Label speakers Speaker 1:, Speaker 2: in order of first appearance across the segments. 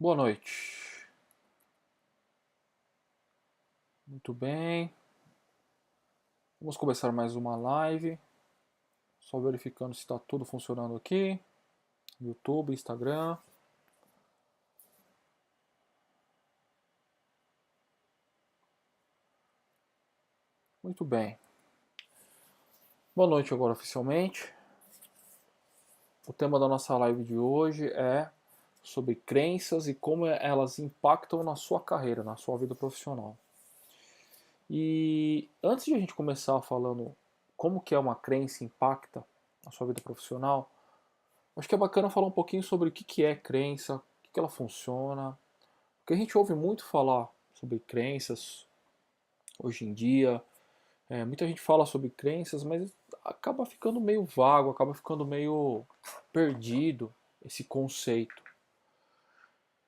Speaker 1: Boa noite. Muito bem. Vamos começar mais uma live. Só verificando se está tudo funcionando aqui. YouTube, Instagram. Muito bem. Boa noite agora oficialmente. O tema da nossa live de hoje é sobre crenças e como elas impactam na sua carreira, na sua vida profissional. E antes de a gente começar falando como que é uma crença impacta na sua vida profissional, acho que é bacana falar um pouquinho sobre o que é crença, o que ela funciona. Porque a gente ouve muito falar sobre crenças hoje em dia, muita gente fala sobre crenças, mas acaba ficando meio vago, acaba ficando meio perdido esse conceito.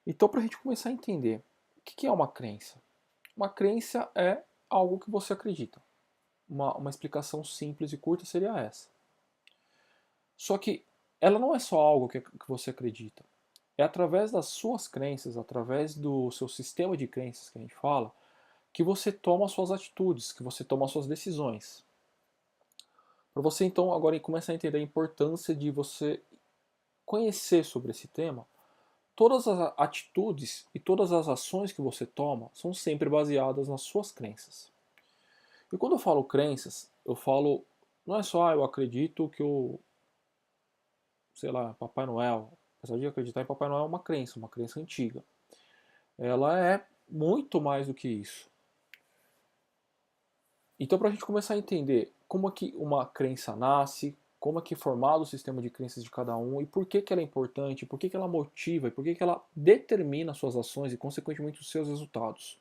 Speaker 1: Então, para a gente começar a entender, o que é uma crença? Uma crença é algo que você acredita. Uma explicação simples e curta seria essa. Só que ela não é só algo que você acredita. É através das suas crenças, através do seu sistema de crenças que a gente fala, que você toma as suas atitudes, que você toma as suas decisões. Para você então agora começar a entender a importância de você conhecer sobre esse tema, todas as atitudes e todas as ações que você toma são sempre baseadas nas suas crenças. E quando eu falo crenças, eu falo não é só eu acredito que o, sei lá, Papai Noel, apesar de acreditar em Papai Noel é uma crença antiga. Ela é muito mais do que isso. Então, para a gente começar a entender como é que uma crença nasce, como é que é formado o sistema de crenças de cada um e por que, que ela é importante, por que, que ela motiva e por que, que ela determina suas ações e, consequentemente, os seus resultados.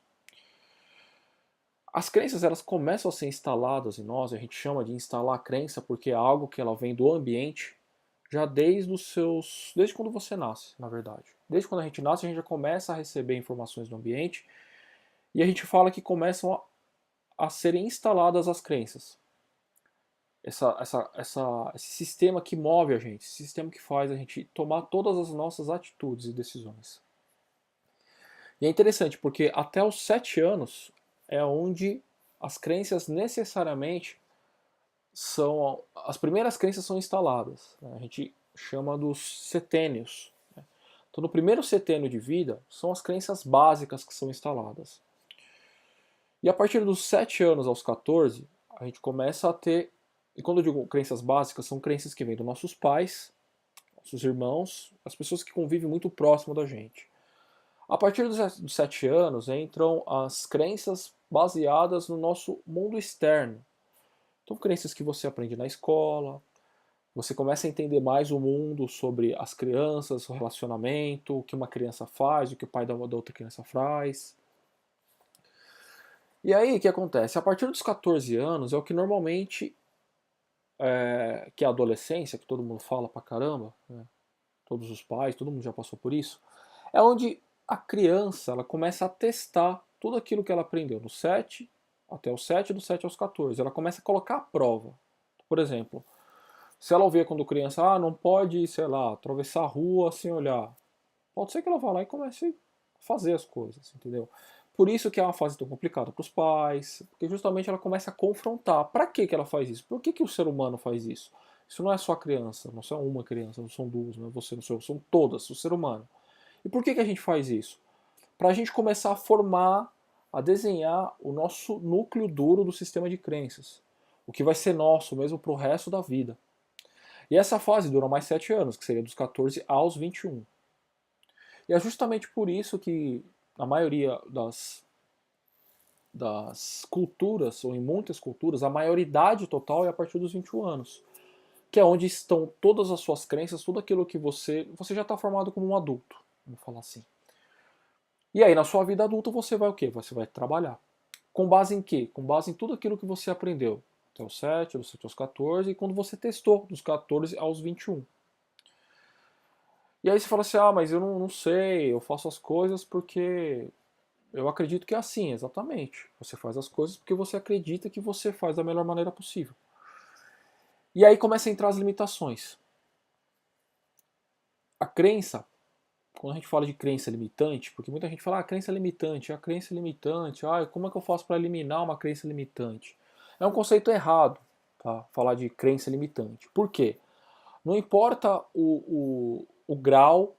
Speaker 1: As crenças elas começam a ser instaladas em nós, a gente chama de instalar a crença porque é algo que ela vem do ambiente já desde quando você nasce, na verdade. Desde quando a gente nasce, a gente já começa a receber informações do ambiente e a gente fala que começam a serem instaladas as crenças. Esse sistema que move a gente, esse sistema que faz a gente tomar todas as nossas atitudes e decisões. E é interessante porque até os 7 anos é onde as crenças necessariamente são. As primeiras crenças são instaladas. Né? A gente chama dos setênios. Né? Então, no primeiro setênio de vida, são as crenças básicas que são instaladas. E a partir dos 7 anos aos 14, a gente começa a ter. E quando eu digo crenças básicas, são crenças que vêm dos nossos pais, nossos irmãos, as pessoas que convivem muito próximo da gente. A partir dos 7 anos entram as crenças baseadas no nosso mundo externo. Então, crenças que você aprende na escola, você começa a entender mais o mundo sobre as crianças, o relacionamento, o que uma criança faz, o que o pai da outra criança faz. E aí, o que acontece? A partir dos 14 anos é o que normalmente, que é a adolescência, que todo mundo fala pra caramba, né? Todos os pais, todo mundo já passou por isso, é onde a criança ela começa a testar tudo aquilo que ela aprendeu no 7 até o 7, do 7 aos 14. Ela começa a colocar à prova. Por exemplo, se ela ouvir quando criança, não pode, sei lá, atravessar a rua sem olhar. Pode ser que ela vá lá e comece a fazer as coisas, entendeu? Por isso que é uma fase tão complicada para os pais, porque justamente ela começa a confrontar. Para que ela faz isso? Por que o ser humano faz isso? Isso não é só a criança, não são uma criança, não são duas, não é você, não sou, são todas, o ser humano. E por que a gente faz isso? Para a gente começar a formar, a desenhar o nosso núcleo duro do sistema de crenças. O que vai ser nosso mesmo para o resto da vida. E essa fase dura mais 7 anos, que seria dos 14 aos 21. E é justamente por isso que a maioria das culturas, ou em muitas culturas, a maioridade total é a partir dos 21 anos. Que é onde estão todas as suas crenças, tudo aquilo que você já está formado como um adulto, vamos falar assim. E aí, na sua vida adulta, você vai o quê? Você vai trabalhar. Com base em quê? Com base em tudo aquilo que você aprendeu. Até os 7, dos 7 aos 14, e quando você testou, dos 14 aos 21. E aí você fala assim, mas eu não sei, eu faço as coisas porque eu acredito que é assim, exatamente. Você faz as coisas porque você acredita que você faz da melhor maneira possível. E aí começa a entrar as limitações. A crença, quando a gente fala de crença limitante, porque muita gente fala, ah, crença limitante, a crença limitante, ah, como é que eu faço para eliminar uma crença limitante? É um conceito errado, tá? Falar de crença limitante. Por quê? Não importa o grau,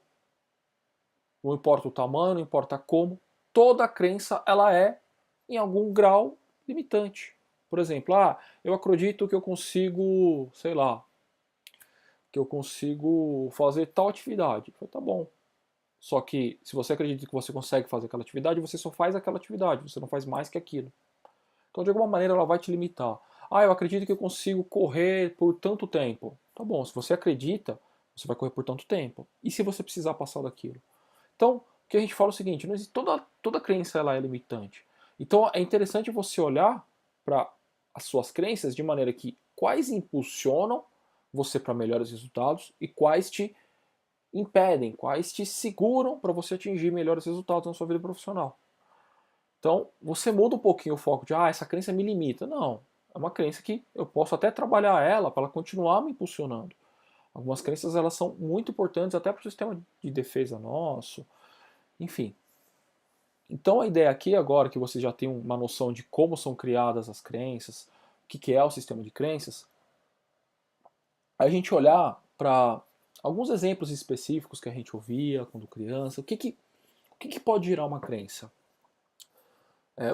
Speaker 1: não importa o tamanho, não importa como, toda crença ela é, em algum grau, limitante. Por exemplo, ah, eu acredito que eu consigo, sei lá, que eu consigo fazer tal atividade. Tá bom. Só que se você acredita que você consegue fazer aquela atividade, você só faz aquela atividade, você não faz mais que aquilo. Então, de alguma maneira, ela vai te limitar. Ah, eu acredito que eu consigo correr por tanto tempo. Tá bom, se você acredita, você vai correr por tanto tempo. E se você precisar passar daquilo? Então, o que a gente fala é o seguinte, não existe, toda crença ela é limitante. Então, é interessante você olhar para as suas crenças de maneira que quais impulsionam você para melhores resultados e quais te impedem, quais te seguram para você atingir melhores resultados na sua vida profissional. Então, você muda um pouquinho o foco de, ah, essa crença me limita. Não, é uma crença que eu posso até trabalhar ela para ela continuar me impulsionando. Algumas crenças elas são muito importantes até para o sistema de defesa nosso, enfim. Então a ideia aqui agora que você já tem uma noção de como são criadas as crenças, o que é o sistema de crenças, é a gente olhar para alguns exemplos específicos que a gente ouvia quando criança, o que pode gerar uma crença?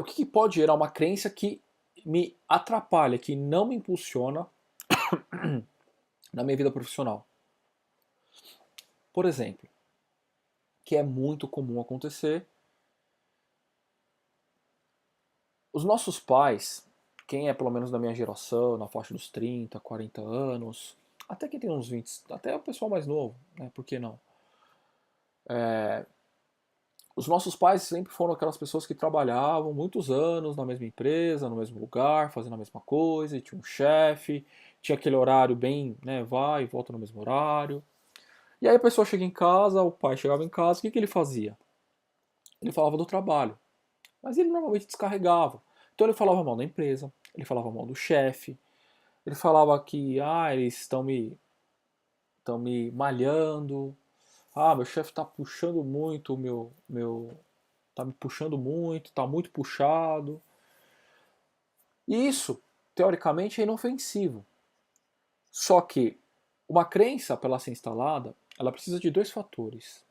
Speaker 1: O que pode gerar uma crença que me atrapalha, que não me impulsiona na minha vida profissional? Por exemplo, que é muito comum acontecer, os nossos pais, quem é pelo menos da minha geração, na faixa dos 30, 40 anos, até quem tem uns 20, até o pessoal mais novo, né? Por que não? Os nossos pais sempre foram aquelas pessoas que trabalhavam muitos anos na mesma empresa, no mesmo lugar, fazendo a mesma coisa, e tinha um chefe, tinha aquele horário bem, né, vai e volta no mesmo horário. E aí a pessoa chega em casa, o pai chegava em casa, o que ele fazia? Ele falava do trabalho, mas ele normalmente descarregava. Então ele falava mal da empresa, ele falava mal do chefe, ele falava que, ah, eles estão me malhando, ah, meu chefe está puxando muito tá me puxando muito, tá muito puxado. E isso, teoricamente, é inofensivo. Só que uma crença, para ela ser instalada, ela precisa de dois fatores.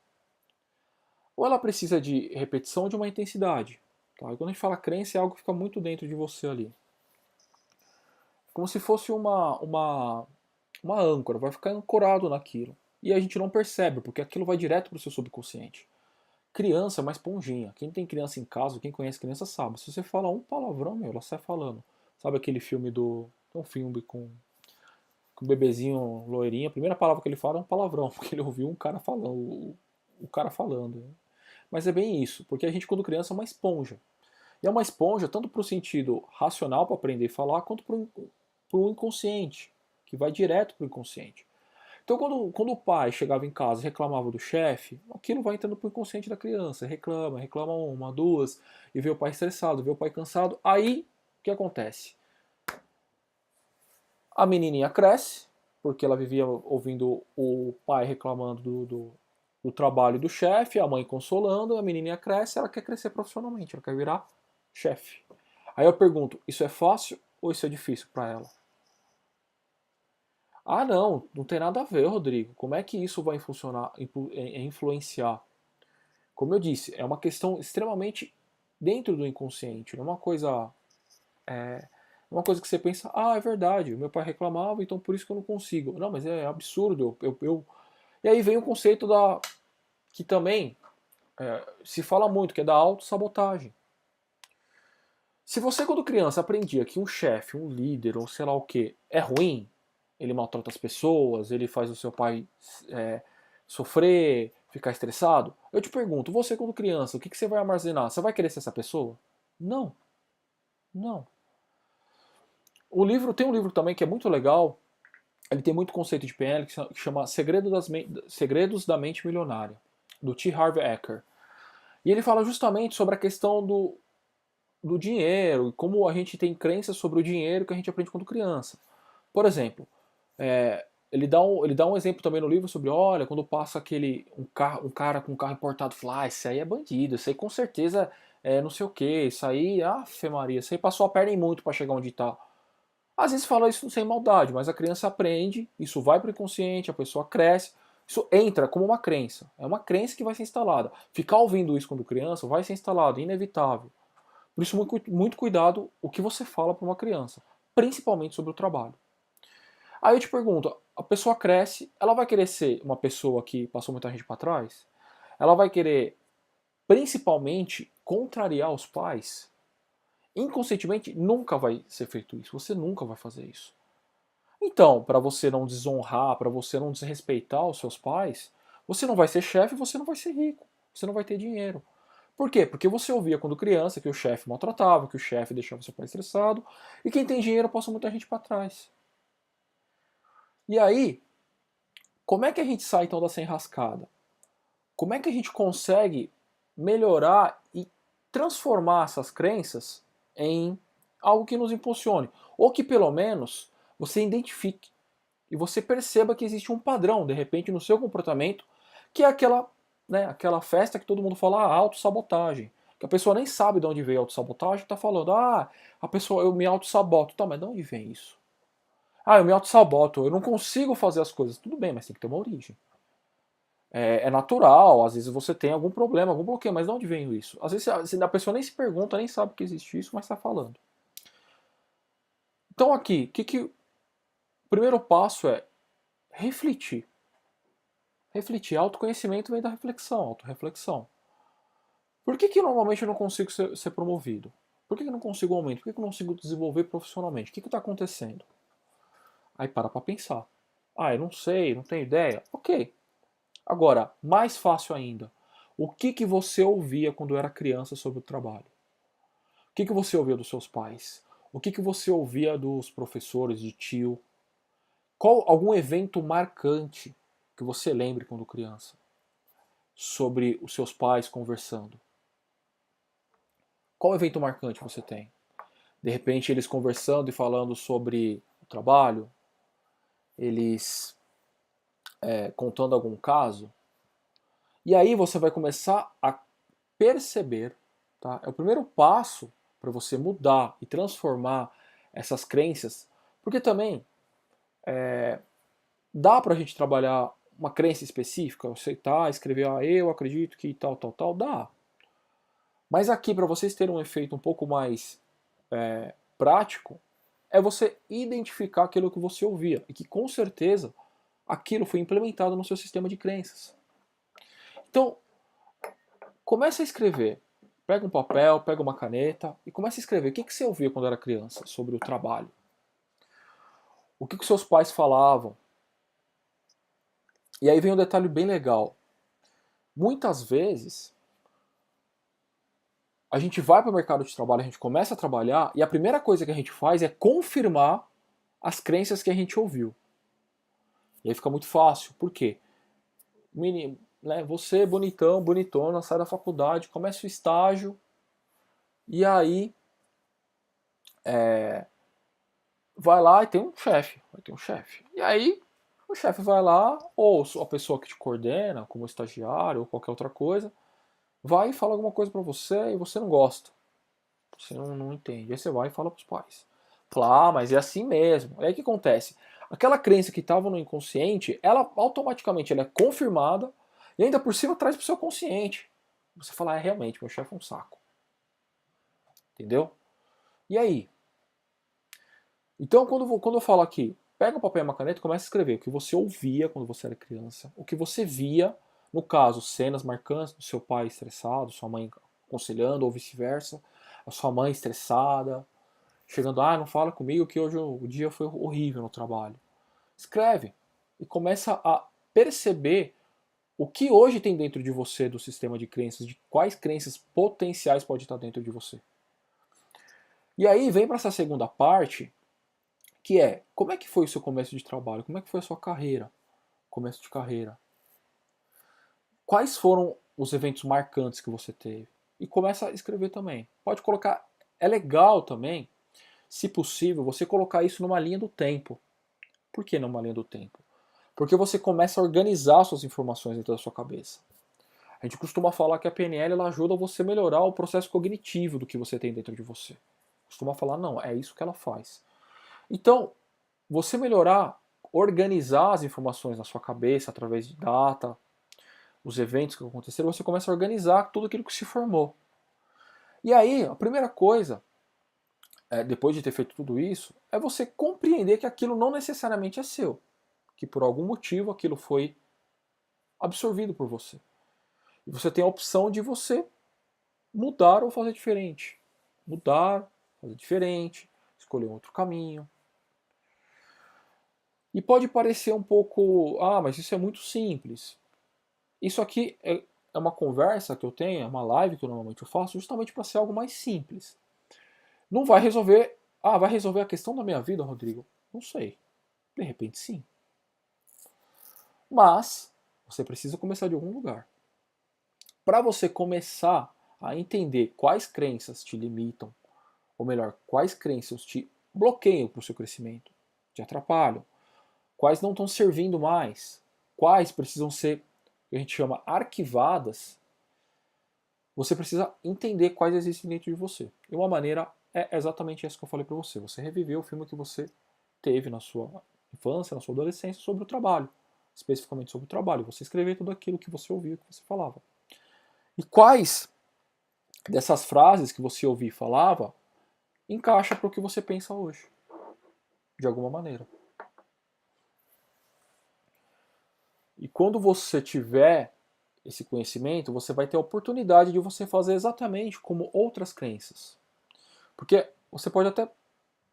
Speaker 1: Ou ela precisa de repetição ou de uma intensidade. Tá? E quando a gente fala crença, é algo que fica muito dentro de você ali. Como se fosse uma âncora, vai ficar ancorado naquilo. E a gente não percebe, porque aquilo vai direto para o seu subconsciente. Criança é uma esponjinha. Quem tem criança em casa, quem conhece criança sabe. Se você fala um palavrão, meu, ela sai falando. Sabe aquele filme do. Tem um filme com o bebezinho loirinho. A primeira palavra que ele fala é um palavrão, porque ele ouviu um cara falando. O cara falando. Mas é bem isso, porque a gente, quando criança, é uma esponja. E é uma esponja tanto para o sentido racional, para aprender a falar, quanto para o inconsciente, que vai direto para o inconsciente. Então, quando o pai chegava em casa e reclamava do chefe, aquilo vai entrando para o inconsciente da criança. Reclama, reclama uma, duas, e vê o pai estressado, vê o pai cansado. Aí, o que acontece? A menininha cresce, porque ela vivia ouvindo o pai reclamando do trabalho do chefe, a mãe consolando, a menininha cresce, ela quer crescer profissionalmente, ela quer virar chefe. Aí eu pergunto, isso é fácil ou isso é difícil para ela? Ah, não, não tem nada a ver, Rodrigo. Como é que isso vai funcionar, influenciar? Como eu disse, é uma questão extremamente dentro do inconsciente, não é uma coisa que você pensa, ah, é verdade, meu pai reclamava, então por isso que eu não consigo. Não, mas é absurdo. E aí vem o conceito que também se fala muito, que é da autossabotagem. Se você, quando criança, aprendia que um chefe, um líder, ou sei lá o que, é ruim, ele maltrata as pessoas, ele faz o seu pai sofrer, ficar estressado, eu te pergunto, você quando criança, o que você vai armazenar? Você vai querer ser essa pessoa? Não, não. Tem um livro também que é muito legal, ele tem muito conceito de PNL, que chama Segredos da Mente Milionária, do T. Harv Eker. E ele fala justamente sobre a questão do dinheiro, e como a gente tem crenças sobre o dinheiro que a gente aprende quando criança. Por exemplo, ele dá um exemplo também no livro sobre, olha, quando passa um cara com um carro importado, fala, ah, esse aí é bandido, esse aí com certeza é não sei o que, isso aí, Ave Maria, isso aí passou a perna em muito para chegar onde tá. Às vezes fala isso sem maldade, mas a criança aprende, isso vai para o inconsciente, a pessoa cresce, isso entra como uma crença. É uma crença que vai ser instalada. Ficar ouvindo isso quando criança vai ser instalado, inevitável. Por isso, muito cuidado o que você fala para uma criança, principalmente sobre o trabalho. Aí eu te pergunto, a pessoa cresce, ela vai querer ser uma pessoa que passou muita gente para trás? Ela vai querer, principalmente, contrariar os pais? Inconscientemente, nunca vai ser feito isso. Você nunca vai fazer isso. Então, para você não desonrar, para você não desrespeitar os seus pais, você não vai ser chefe, você não vai ser rico, você não vai ter dinheiro. Por quê? Porque você ouvia quando criança que o chefe maltratava, que o chefe deixava seu pai estressado, e quem tem dinheiro passa muita gente para trás. E aí, como é que a gente sai então dessa enrascada? Como é que a gente consegue melhorar e transformar essas crenças em algo que nos impulsione? Ou que pelo menos você identifique e você perceba que existe um padrão, de repente, no seu comportamento, que é aquela festa que todo mundo fala, autossabotagem. Que a pessoa nem sabe de onde veio a autossabotagem, está falando, a pessoa, eu me autossaboto. Tá, mas de onde vem isso? Eu me autossaboto, eu não consigo fazer as coisas. Tudo bem, mas tem que ter uma origem. É natural, às vezes você tem algum problema, algum bloqueio, mas de onde vem isso? Às vezes a pessoa nem se pergunta, nem sabe que existe isso, mas está falando. Então aqui, o primeiro passo é refletir. Refletir. Autoconhecimento vem da reflexão, autorreflexão. Por que normalmente eu não consigo ser promovido? Por que eu não consigo aumento? Por que eu não consigo desenvolver profissionalmente? O que está acontecendo? Aí para pensar. Eu não sei, não tenho ideia. Ok. Agora, mais fácil ainda. O que você ouvia quando era criança sobre o trabalho? O que você ouvia dos seus pais? O que você ouvia dos professores, de tio? Qual algum evento marcante que você lembre quando criança? Sobre os seus pais conversando? Qual evento marcante você tem? De repente eles conversando e falando sobre o trabalho, eles contando algum caso, e aí você vai começar a perceber, tá? É o primeiro passo para você mudar e transformar essas crenças, porque também dá para a gente trabalhar uma crença específica, aceitar, escrever, eu acredito que tal, tal, tal, dá. Mas aqui, para vocês terem um efeito um pouco mais prático, é você identificar aquilo que você ouvia e que com certeza aquilo foi implementado no seu sistema de crenças. Então, comece a escrever. Pega um papel, pega uma caneta e comece a escrever. O que você ouvia quando era criança sobre o trabalho? O que seus pais falavam? E aí vem um detalhe bem legal. Muitas vezes, a gente vai para o mercado de trabalho, a gente começa a trabalhar e a primeira coisa que a gente faz é confirmar as crenças que a gente ouviu. E aí fica muito fácil. Por quê? Menino, né, você bonitão, bonitona, sai da faculdade, começa o estágio e aí vai lá e tem um chefe. Vai ter um chefe. E aí o chefe vai lá, ou a pessoa que te coordena, como estagiário ou qualquer outra coisa, vai e fala alguma coisa para você e você não gosta. Você não entende. Aí você vai e fala pros pais. Fala, mas é assim mesmo. Aí o que acontece? Aquela crença que estava no inconsciente, ela automaticamente ela é confirmada e ainda por cima traz pro seu consciente. Você fala, realmente, meu chefe é um saco. Entendeu? E aí? Então, quando eu falo aqui, pega um papel e uma caneta e começa a escrever o que você ouvia quando você era criança, o que você via, no caso, cenas marcantes do seu pai estressado, sua mãe aconselhando, ou vice-versa, a sua mãe estressada, chegando, não fala comigo que hoje o dia foi horrível no trabalho. Escreve e começa a perceber o que hoje tem dentro de você do sistema de crenças, de quais crenças potenciais pode estar dentro de você. E aí vem para essa segunda parte, que é, como é que foi o seu começo de trabalho? Como é que foi a sua carreira? Começo de carreira. Quais foram os eventos marcantes que você teve? E começa a escrever também. Pode colocar, é legal também, se possível, você colocar isso numa linha do tempo. Por que numa linha do tempo? Porque você começa a organizar suas informações dentro da sua cabeça. A gente costuma falar que a PNL ela ajuda você a melhorar o processo cognitivo do que você tem dentro de você. Costuma falar, não, é isso que ela faz. Então, você melhorar, organizar as informações na sua cabeça através de data, os eventos que aconteceram, você começa a organizar tudo aquilo que se formou. E aí, a primeira coisa, depois de ter feito tudo isso, é você compreender que aquilo não necessariamente é seu. Que por algum motivo aquilo foi absorvido por você. E você tem a opção de você mudar ou fazer diferente. Mudar, fazer diferente, escolher um outro caminho. E pode parecer um pouco, mas isso é muito simples. Isso aqui é uma conversa que eu tenho, é uma live que eu normalmente eu faço, justamente para ser algo mais simples. Não vai resolver, vai resolver a questão da minha vida, Rodrigo? Não sei. De repente sim. Mas você precisa começar de algum lugar. Para você começar a entender quais crenças te limitam, ou melhor, quais crenças te bloqueiam para o seu crescimento, te atrapalham, quais não estão servindo mais, quais precisam ser, que a gente chama, arquivadas, você precisa entender quais existem dentro de você. E uma maneira é exatamente essa que eu falei para você. Você reviver o filme que você teve na sua infância, na sua adolescência, sobre o trabalho. Especificamente sobre o trabalho. Você escrever tudo aquilo que você ouvia, que você falava. E quais dessas frases que você ouvia e falava encaixa para o que você pensa hoje. De alguma maneira. E quando você tiver esse conhecimento, você vai ter a oportunidade de você fazer exatamente como outras crenças. Porque você pode até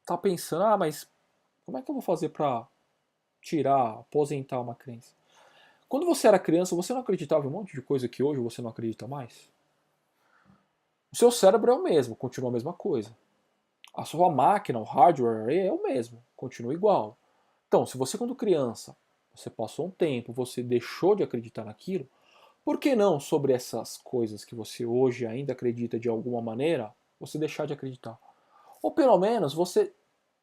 Speaker 1: estar pensando, mas como é que eu vou fazer para tirar, aposentar uma crença? Quando você era criança, você não acreditava em um monte de coisa que hoje você não acredita mais? O seu cérebro é o mesmo, continua a mesma coisa. A sua máquina, o hardware é o mesmo, continua igual. Então, se você quando criança, você passou um tempo, você deixou de acreditar naquilo, por que não sobre essas coisas que você hoje ainda acredita de alguma maneira, você deixar de acreditar? Ou pelo menos você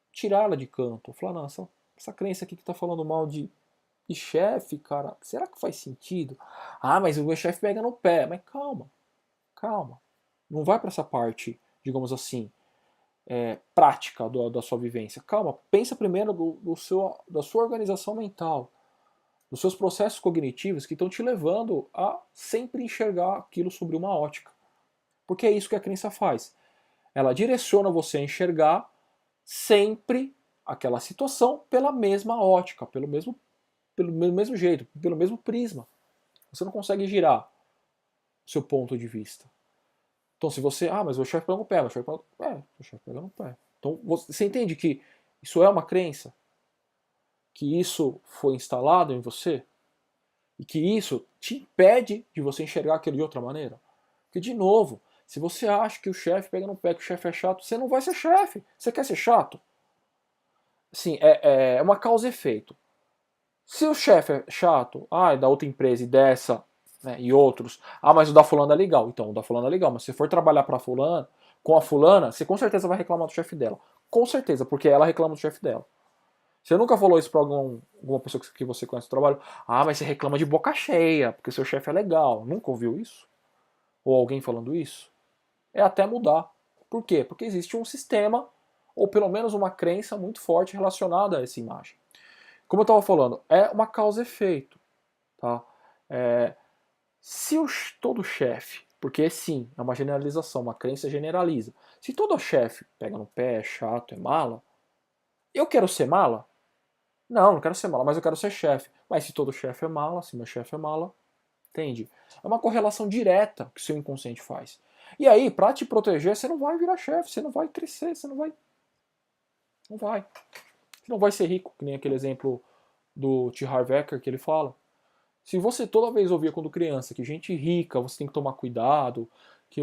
Speaker 1: tirá-la de canto, falar, não, essa crença aqui que está falando mal de chefe, cara, será que faz sentido? Mas o meu chefe pega no pé. Mas calma, calma. Não vai para essa parte, digamos assim, prática da sua vivência. Calma, pensa primeiro da sua organização mental, dos seus processos cognitivos que estão te levando a sempre enxergar aquilo sobre uma ótica. Porque é isso que a crença faz. Ela direciona você a enxergar sempre aquela situação pela mesma ótica, pelo mesmo jeito, pelo mesmo prisma. Você não consegue girar o seu ponto de vista. Então, se você, mas o chefe pega no pé, o chefe pega no pé. Então, você entende que isso é uma crença? Que isso foi instalado em você? E que isso te impede de você enxergar aquilo de outra maneira? Porque, de novo, se você acha que o chefe pega no pé, que o chefe é chato, você não vai ser chefe. Você quer ser chato? Sim, é uma causa e efeito. Se o chefe é chato, da outra empresa e dessa, né, e outros, mas o da fulana é legal. Então, o da fulana é legal, mas se for trabalhar pra fulana, com a fulana, você com certeza vai reclamar do chefe dela. Com certeza, porque ela reclama do chefe dela. Você nunca falou isso pra alguma pessoa que você conhece no trabalho? Mas você reclama de boca cheia, porque seu chefe é legal. Nunca ouviu isso? Ou alguém falando isso? É até mudar. Por quê? Porque existe um sistema, ou pelo menos uma crença muito forte relacionada a essa imagem. Como eu estava falando, é uma causa e efeito. Tá? Se todo chefe, porque sim, é uma generalização, uma crença generaliza. Se todo chefe pega no pé, é chato, é mala, eu quero ser mala? Não quero ser mala, mas eu quero ser chefe. Mas se todo chefe é mala, se meu chefe é mala, entende? É uma correlação direta que o seu inconsciente faz. E aí, para te proteger, você não vai virar chefe, você não vai crescer, você não vai. Não vai. Você não vai ser rico, que nem aquele exemplo do T. Harv Eker que ele fala. Se você toda vez ouvia quando criança que gente rica você tem que tomar cuidado, que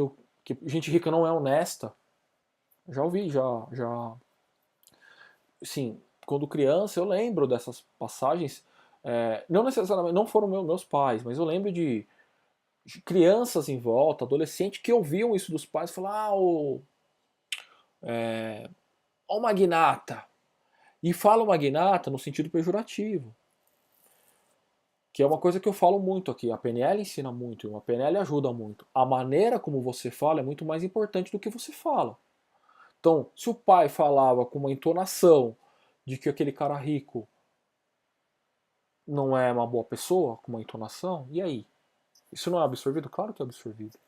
Speaker 1: gente rica não é honesta, já ouvi, já. Sim, quando criança eu lembro dessas passagens, não necessariamente, não foram meus pais, mas eu lembro de crianças em volta, adolescentes, que ouviam isso dos pais, falar, ó o magnata. E fala o magnata no sentido pejorativo. que é uma coisa que eu falo muito aqui. A PNL ensina muito, a PNL ajuda muito. A maneira como você fala é muito mais importante do que você fala. Então, se o pai falava com uma entonação de que aquele cara rico não é uma boa pessoa, com uma entonação, e aí? Isso não é absorvido? Claro que é absorvido.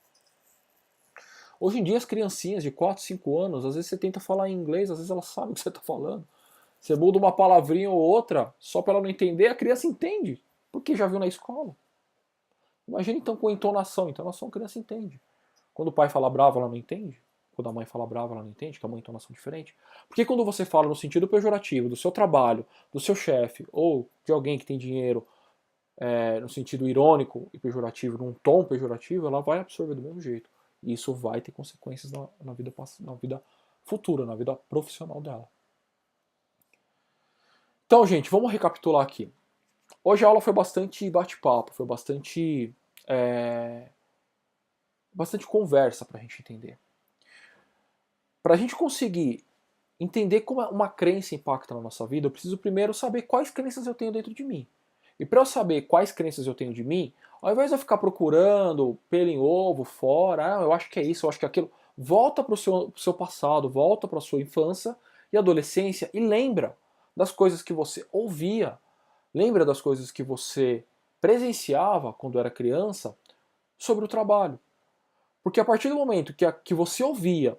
Speaker 1: Hoje em dia as criancinhas de 4, 5 anos, às vezes você tenta falar em inglês, às vezes elas sabem o que você está falando. Você muda uma palavrinha ou outra, só para ela não entender, a criança entende, porque já viu na escola. Imagina então com entonação a criança entende. Quando o pai fala bravo, ela não entende. Quando a mãe fala bravo, ela não entende, que é uma entonação diferente. Porque quando você fala no sentido pejorativo do seu trabalho, do seu chefe, ou de alguém que tem dinheiro, no sentido irônico e pejorativo, num tom pejorativo, ela vai absorver do mesmo jeito. E isso vai ter consequências na vida futura, na vida profissional dela. Então, gente, vamos recapitular aqui. Hoje a aula foi bastante bate-papo, foi bastante conversa para a gente entender. Para a gente conseguir entender como uma crença impacta na nossa vida, eu preciso primeiro saber quais crenças eu tenho dentro de mim. E para eu saber quais crenças eu tenho de mim, ao invés de eu ficar procurando pelo em ovo, fora, eu acho que é isso, eu acho que é aquilo, volta para o seu passado, volta para a sua infância e adolescência e lembra das coisas que você ouvia, lembra das coisas que você presenciava quando era criança sobre o trabalho. Porque a partir do momento que você ouvia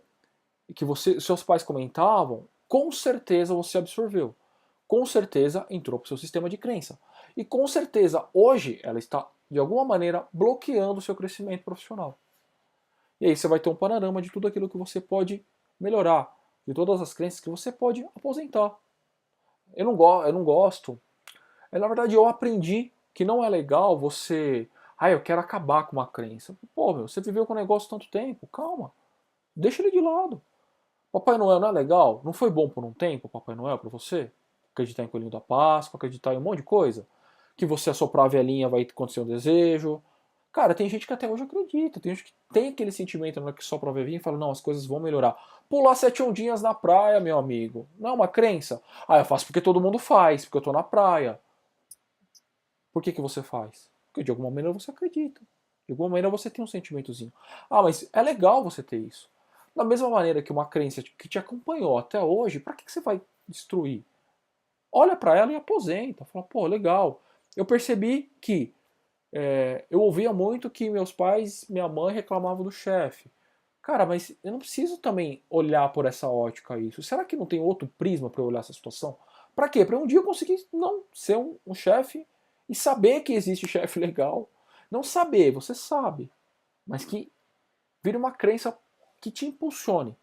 Speaker 1: e que seus pais comentavam, com certeza você absorveu. Com certeza entrou para o seu sistema de crença. E com certeza hoje ela está, de alguma maneira, bloqueando o seu crescimento profissional. E aí você vai ter um panorama de tudo aquilo que você pode melhorar, de todas as crenças que você pode aposentar. Eu não gosto. Na verdade, eu aprendi que não é legal você. Ah, eu quero acabar com uma crença. Pô, meu, você viveu com o negócio tanto tempo, calma. Deixa ele de lado. Papai Noel não é legal? Não foi bom por um tempo, Papai Noel, pra você? Acreditar em Coelhinho da Páscoa, acreditar em um monte de coisa? Que você assoprar a velhinha vai acontecer um desejo? Cara, tem gente que até hoje acredita, tem gente que tem aquele sentimento na hora que sopra a velhinha e fala, não, as coisas vão melhorar. Pular 7 ondinhas na praia, meu amigo, não é uma crença? Ah, eu faço porque todo mundo faz, porque eu tô na praia. Por que você faz? Porque de alguma maneira você acredita. De alguma maneira você tem um sentimentozinho. Ah, mas é legal você ter isso. Da mesma maneira que uma crença que te acompanhou até hoje, para que você vai destruir? Olha para ela e aposenta. Fala, pô, legal. Eu percebi que eu ouvia muito que meus pais, minha mãe reclamavam do chefe. Cara, mas eu não preciso também olhar por essa ótica isso. Será que não tem outro prisma para eu olhar essa situação? Para quê? Para um dia eu conseguir não ser um chefe e saber que existe chefe legal. Não saber, você sabe. Mas que vire uma crença que te impulsione.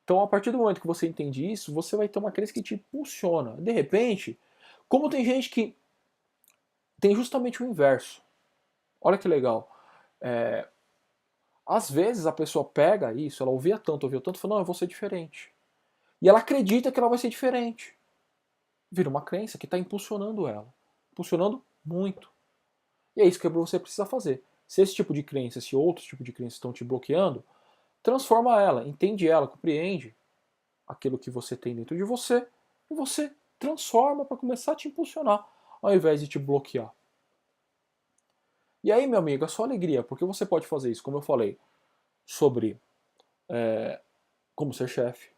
Speaker 1: Então, a partir do momento que você entende isso, você vai ter uma crença que te impulsiona. De repente, como tem gente que tem justamente o inverso. Olha que legal. Às vezes a pessoa pega isso, ela ouvia tanto, e fala, não, eu vou ser diferente. E ela acredita que ela vai ser diferente. Vira uma crença que está impulsionando ela. Impulsionando muito. E é isso que você precisa fazer. Se esse tipo de crença, se outros tipos de crença estão te bloqueando, transforma ela, entende ela, compreende aquilo que você tem dentro de você e você transforma para começar a te impulsionar, ao invés de te bloquear. E aí, meu amigo, a sua alegria, porque você pode fazer isso, como eu falei, sobre como ser chefe,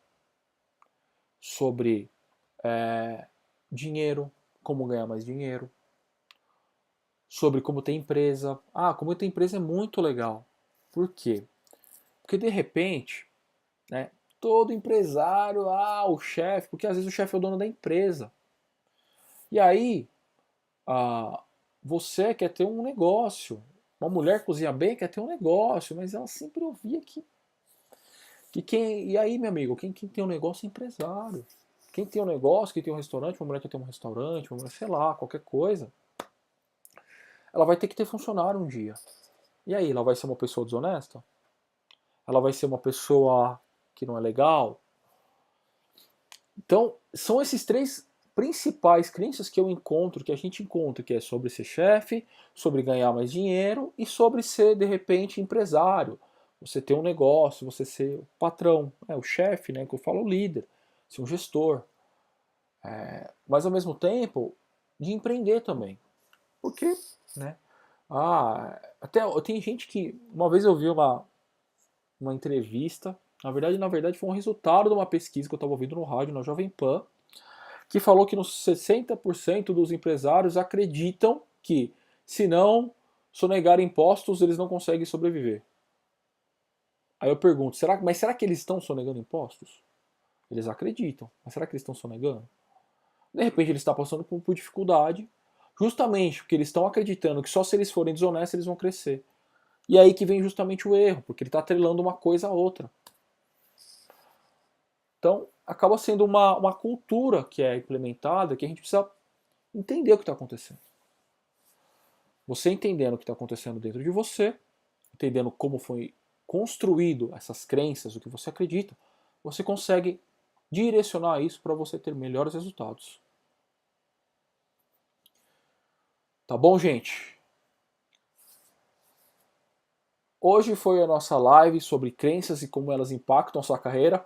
Speaker 1: sobre dinheiro, como ganhar mais dinheiro, sobre como ter empresa. Ah, como ter empresa é muito legal. Por quê? Porque de repente, né, todo empresário, o chefe, porque às vezes o chefe é o dono da empresa. E aí, você quer ter um negócio. Uma mulher cozinha bem quer ter um negócio, mas ela sempre ouvia que quem. E aí, meu amigo, quem tem um negócio é empresário. Quem tem um negócio, quem tem um restaurante, uma mulher que tem um restaurante, uma mulher, sei lá, qualquer coisa, ela vai ter que ter funcionário um dia. E aí, ela vai ser uma pessoa desonesta? Ela vai ser uma pessoa que não é legal? Então, são esses três principais crenças que eu encontro, que a gente encontra, que é sobre ser chefe, sobre ganhar mais dinheiro e sobre ser, de repente, empresário. Você ter um negócio, você ser o patrão, o chefe, né, que eu falo, o líder, ser um gestor. Mas, ao mesmo tempo, de empreender também. Porque, né? Até tem gente que. Uma vez eu vi uma entrevista, na verdade foi um resultado de uma pesquisa que eu estava ouvindo no rádio, na Jovem Pan, que falou que nos 60% dos empresários acreditam que, se não sonegar impostos, eles não conseguem sobreviver. Aí eu pergunto, será que eles estão sonegando impostos? Eles acreditam, mas será que eles estão sonegando? De repente eles estão passando por dificuldade, justamente porque eles estão acreditando que só se eles forem desonestos eles vão crescer. E aí que vem justamente o erro, porque ele está atrelando uma coisa a outra. Então, acaba sendo uma cultura que é implementada que a gente precisa entender o que está acontecendo. Você entendendo o que está acontecendo dentro de você, entendendo como foi construído essas crenças, o que você acredita, você consegue direcionar isso para você ter melhores resultados. Tá bom, gente? Hoje foi a nossa live sobre crenças e como elas impactam a sua carreira.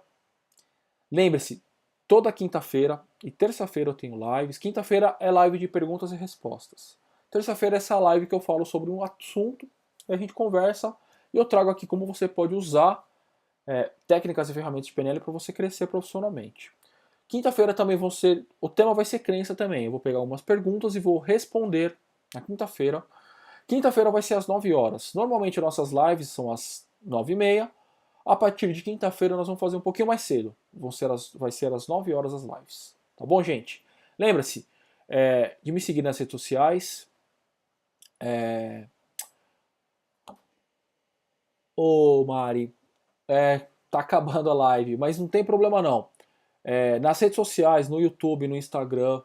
Speaker 1: Lembre-se, toda quinta-feira e terça-feira eu tenho lives. Quinta-feira é live de perguntas e respostas. Terça-feira é essa live que eu falo sobre um assunto e a gente conversa e eu trago aqui como você pode usar técnicas e ferramentas de PNL para você crescer profissionalmente. Quinta-feira também o tema vai ser crença também. Eu vou pegar algumas perguntas e vou responder na quinta-feira. Quinta-feira vai ser às 9 horas. Normalmente nossas lives são às 9h30. A partir de quinta-feira nós vamos fazer um pouquinho mais cedo. Vai ser às 9 horas as lives. Tá bom, gente? Lembra-se de me seguir nas redes sociais. Ô, Mari, tá acabando a live, mas não tem problema não. Nas redes sociais, no YouTube, no Instagram,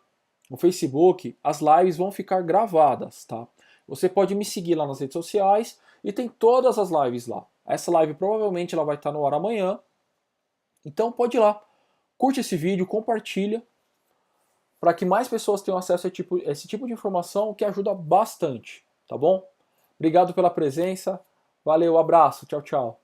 Speaker 1: no Facebook, as lives vão ficar gravadas, tá? Você pode me seguir lá nas redes sociais e tem todas as lives lá. Essa live provavelmente ela vai estar no ar amanhã. Então pode ir lá, curte esse vídeo, compartilha, para que mais pessoas tenham acesso a esse tipo de informação que ajuda bastante, tá bom? Obrigado pela presença, valeu, abraço, tchau, tchau.